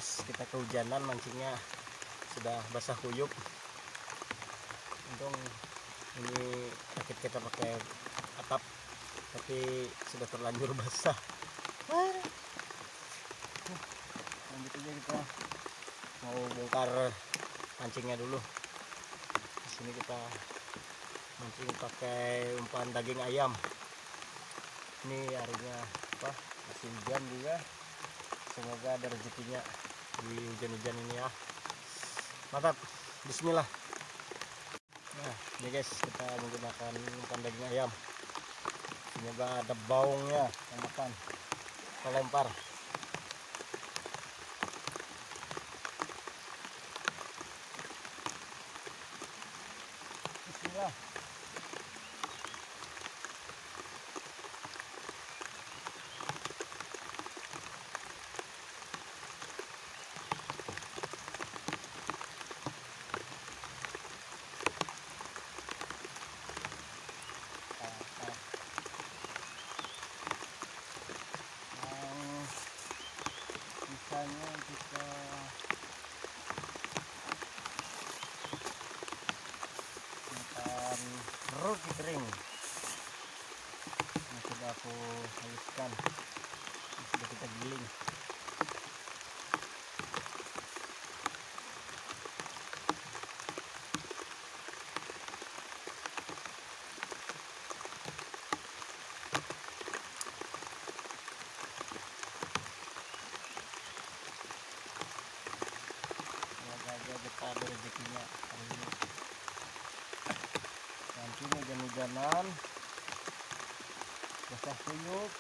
guys, kita kehujanan, mancingnya sudah basah kuyup. Untung ini rakit kita pakai atap, tapi sudah terlanjur basah. Lanjut aja, kita mau bongkar mancingnya dulu. Di sini kita mancing pakai umpan daging ayam. Ini harinya apa? Masih hujan juga. Semoga ada rezekinya di hujan-hujan ini ya. Mantap. Bismillah. Nah, ini guys, kita menggunakan umpan daging ayam. Semoga ada baungnya yang makan. Kita lempar. Bismillah. Sisanya kita makan roti kering yang sudah aku haluskan, yang sudah kita giling. Kita ada rezekinya hari ini. Nanti hujan-hujanan, basah kuyup.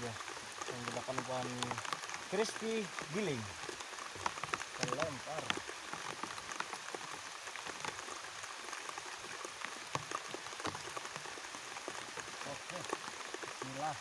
Ya, menggunakan umpan crispy giling. Kita lempar. Oke, bismillah.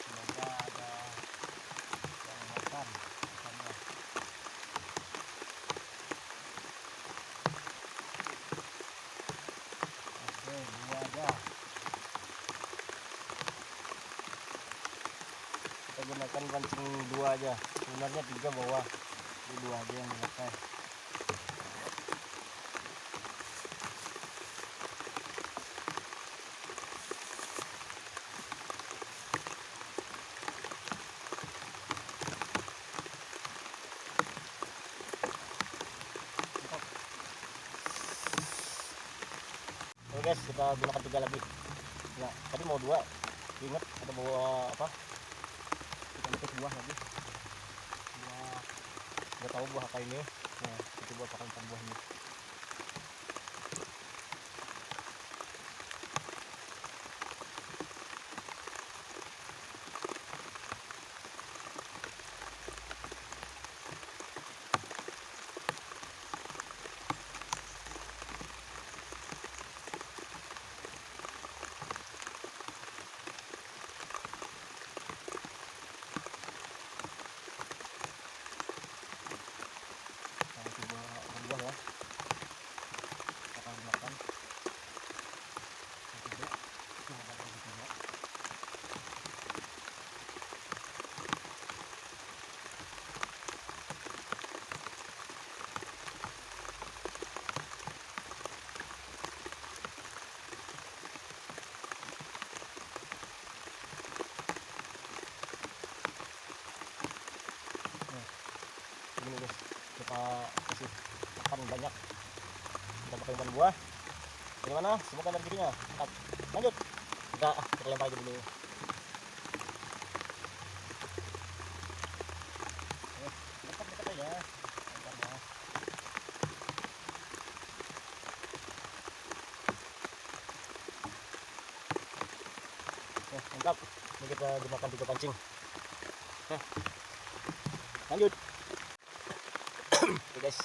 Semoga ada yang makan ikannya. Oke, dua aja. Kita gunakan pancing dua aja. Sebenarnya 3 bawah, ini 2 aja yang dipakai. Oke guys, kita gunakan 3 lagi. Ya, tadi mau 2. Ingat ada bawa apa? Kita ambil buah lagi. Buah, nggak tahu buah apa ini. Nah, kita coba pakai umpan buah ini. Buah ya, kita akan makan. Begini guys, kita kasih makan banyak. Kita pakai umpan buah. Bagaimana? Semoga ada rezekinya. Mantap. Lanjut. Kita lempar aja dulu. Dekat-dekat aja. Lemparnya. Mantap. Ini kita gunakan 3 pancing. Lanjut. Oke guys,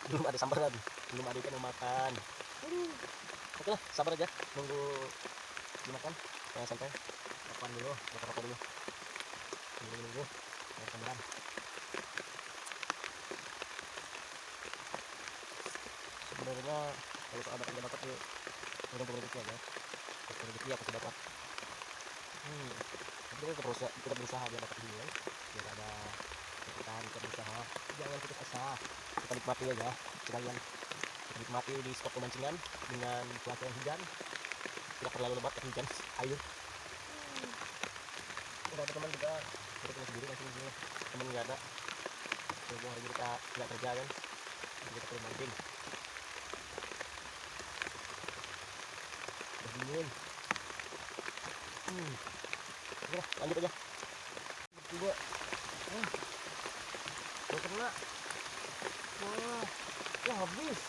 belum ada sambaran, belum ada ikan yang makan. Oke lah, sabar aja, nunggu dimakan. Jangan sampai kapan dulu, apa dulu. Nunggu sambaran. sebenarnya kalau ada yang dapat tuh tergantung rezeki aja, rezeki aku dapat. Tapi kita berusaha biar dapat dulu, biar ada kita berusaha, jangan putus asa, kita nikmati aja sekalian, kita nikmati di spot pemancingan dengan cuaca yang hujan, tidak terlalu lebat tapi hujan air. Udah ada teman kita sendiri mancing sini, teman nggak ada, jadi hari ini kita nggak kerja kan, jadi kita perlu mancing. Dingin. Oke, lanjut aja. Bertiga. Udah kena. Wah, ya habis.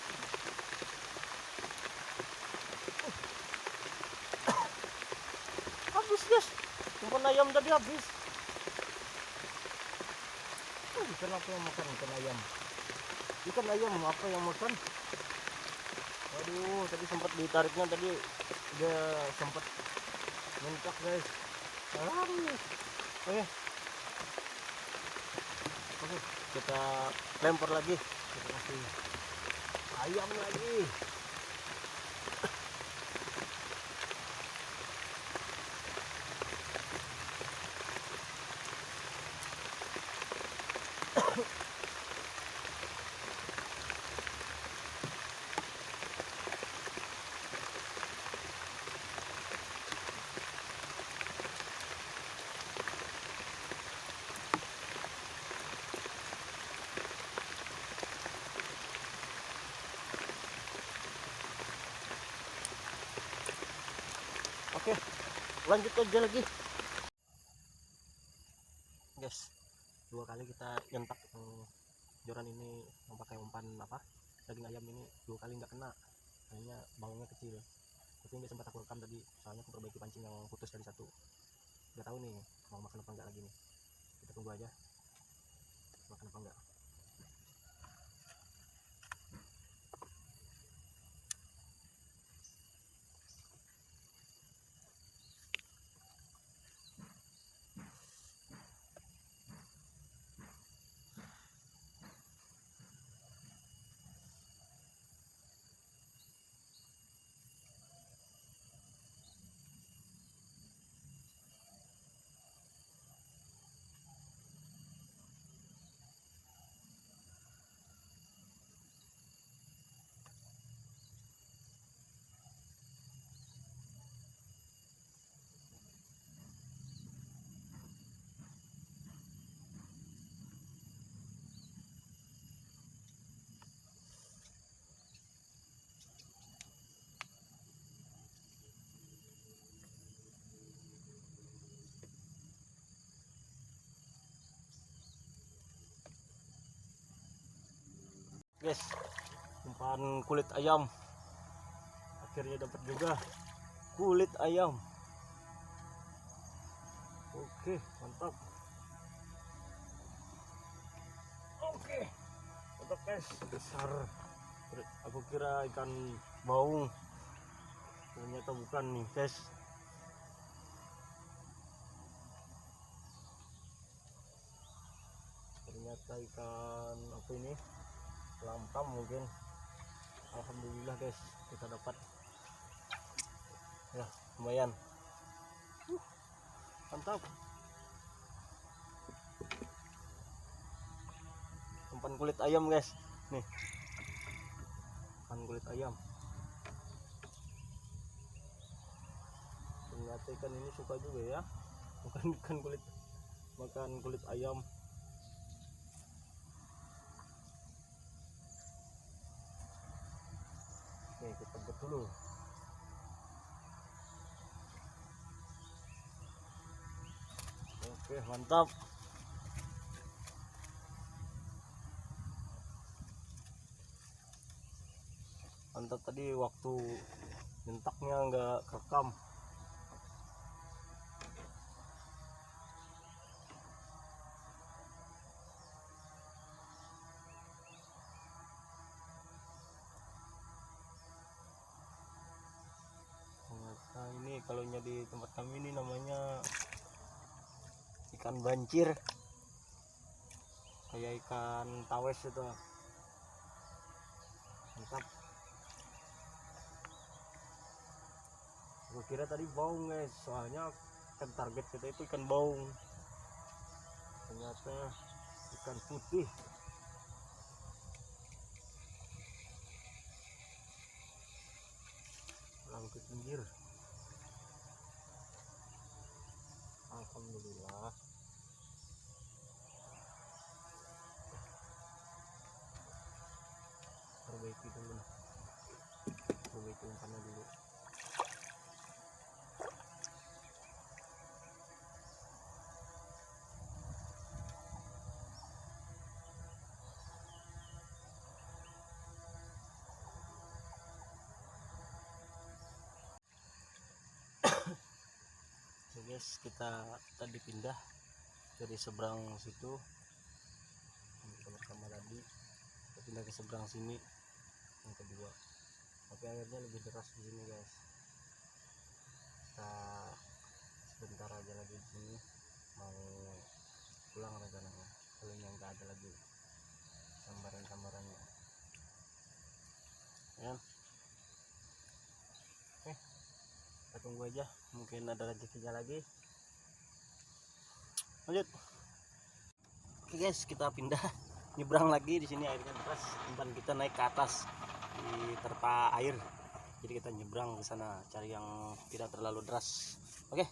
Habis guys. Umpan ayam tadi habis. Ikan apa yang makan ikan ayam? Ikan ayam apa yang makan? Waduh, tadi sempat ditariknya tadi dia sempat mentok guys. Aduh. Oke, kita lempar lagi. Kita kasih ayam lagi. Oke, lanjut aja lagi guys. 2 kali kita nyentak joran ini pakai umpan daging ayam ini, 2 kali nggak kena, hanya baunya kecil. Itu yang sempat aku rekam tadi, soalnya aku perbaiki pancing yang putus dari satu. Nggak tahu nih mau makan apa enggak lagi nih, kita tunggu aja makan apa enggak. Guys, umpan kulit ayam, akhirnya dapat juga kulit ayam. Oke, mantap. Oke, mantap guys, besar. Aku kira ikan baung, ternyata bukan nih guys. Ternyata ikan apa ini, lampam mungkin. Alhamdulillah guys, kita dapat ya, lumayan. Mantap. Umpan kulit ayam guys, nih umpan kulit ayam. Ternyata ikan ini suka juga ya makan kulit ayam. Nih kita buat dulu. Oke, mantap. Mantap, tadi waktu nyentaknya nggak kerekam. Nah, ini kalau di tempat kami ini namanya ikan bancir, kayak ikan tawes itu. Mantap. Gue kira tadi baung guys, soalnya kan target kita itu ikan baung, ternyata ikan putih. Pulang ke pinggir. Alhamdulillah. Perbaiki dulu, perbaiki umpannya dulu. So guys, kita tadi pindah dari seberang situ, kita bersama tadi kita pindah ke seberang sini yang kedua, tapi airnya lebih deras di sini guys. Kita sebentar aja lagi di sini, mau pulang rencananya kalau yang nggak ada lagi sambaran-sambarannya ya. Oke, kita tunggu aja, mungkin ada rezekinya lagi. Lanjut. Oke guys, kita pindah nyebrang lagi. Di sini airnya deras, umpan kita naik ke atas di terpa air, jadi kita nyebrang ke sana cari yang tidak terlalu deras. Oke.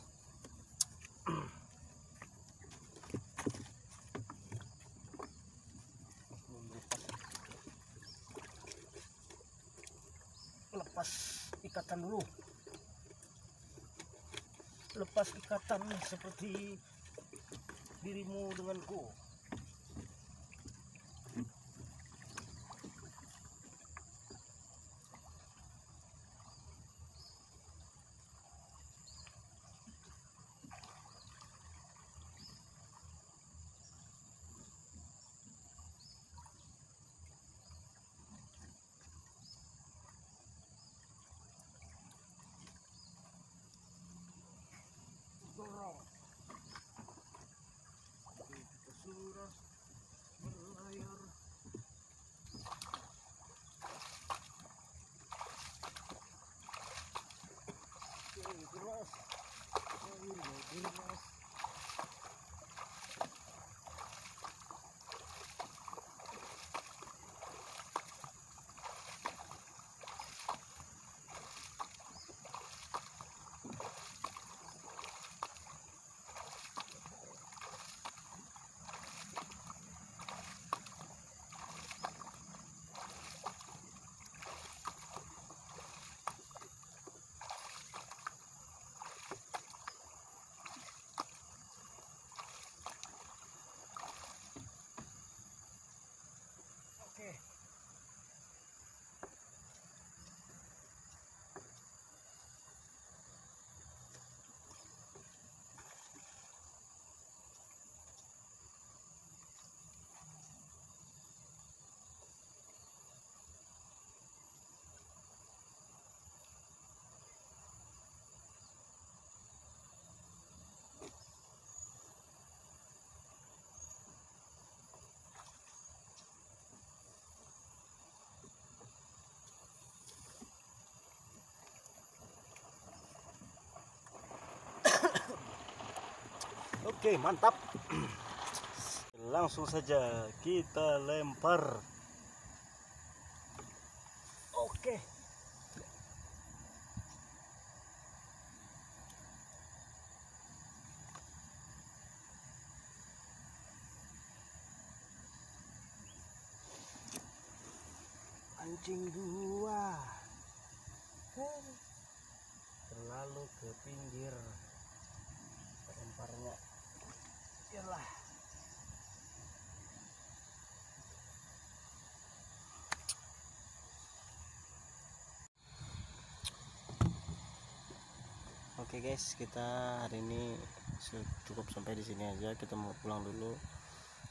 Lepas ikatan dulu, lepas ikatan seperti dirimu denganku. Dorong, kita sudah berlayar. Oke, keras, airnya keras. Oke. Oke, mantap. Langsung saja kita lempar. Oke. Pancing dua. Terlalu ke pinggir lemparnya. Yalah. Oke guys, kita hari ini cukup sampai di sini aja. Kita mau pulang dulu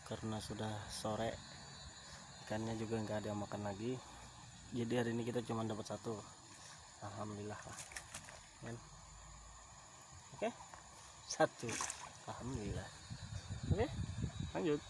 karena sudah sore. Ikannya juga nggak ada yang makan lagi. Jadi hari ini kita cuma dapat satu. Alhamdulillah. Kan? Oke, satu. Alhamdulillah. Oke, lanjut.